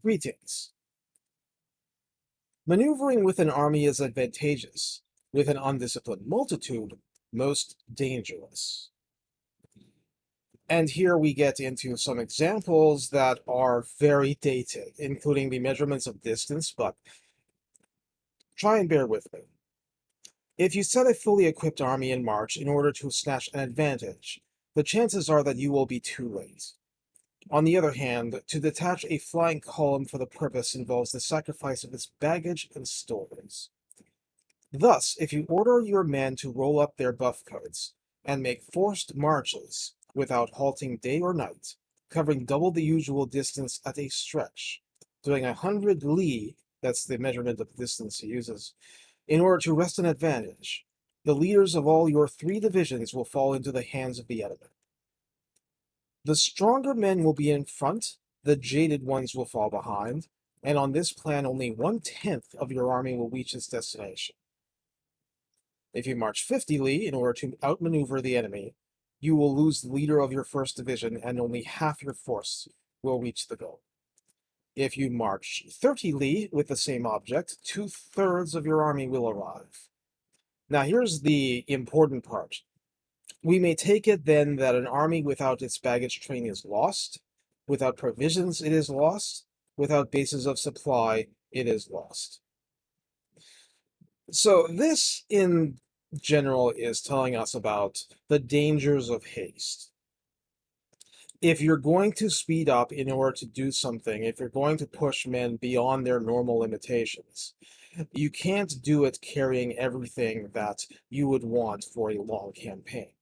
Greetings. Maneuvering with an army is advantageous, with an undisciplined multitude, most dangerous. And here we get into some examples that are very dated, including the measurements of distance, but try and bear with me. If you set a fully equipped army in march in order to snatch an advantage, the chances are that you will be too late. On the other hand, to detach a flying column for the purpose involves the sacrifice of its baggage and stores. Thus, if you order your men to roll up their buff coats and make forced marches without halting day or night, covering double the usual distance at a stretch, doing 100 li, that's the measurement of distance he uses, in order to wrest an advantage, the leaders of all your 3 divisions will fall into the hands of the enemy. The stronger men will be in front, the jaded ones will fall behind, and on this plan only 1/10 of your army will reach its destination. If you march 50 li in order to outmaneuver the enemy, you will lose the leader of your first division and only half your force will reach the goal. If you march 30 li with the same object, 2/3 of your army will arrive. Now here's the important part. We may take it then that an army without its baggage train is lost, without provisions it is lost, without bases of supply it is lost. So this in general is telling us about the dangers of haste. If you're going to speed up in order to do something, if you're going to push men beyond their normal limitations, you can't do it carrying everything that you would want for a long campaign.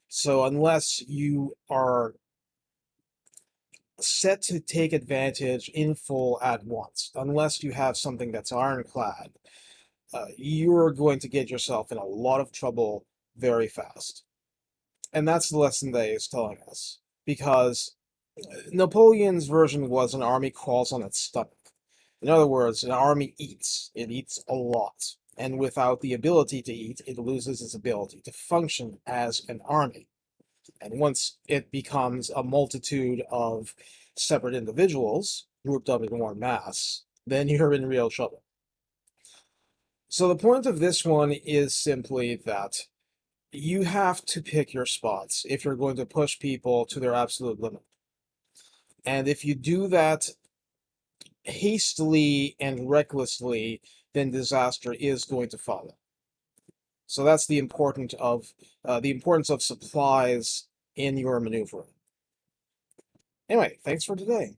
So unless you are set to take advantage in full at once, unless you have something that's ironclad, you're going to get yourself in a lot of trouble very fast. And that's the lesson that is telling us. Because Napoleon's version was an army crawls on its stomach. In other words, an army eats. It eats a lot. And without the ability to eat, it loses its ability to function as an army. And once it becomes a multitude of separate individuals grouped up in one mass, then you're in real trouble. So the point of this one is simply that you have to pick your spots if you're going to push people to their absolute limit. And if you do that hastily and recklessly, then disaster is going to follow. So that's the importance of supplies in your maneuvering. Anyway, thanks for today.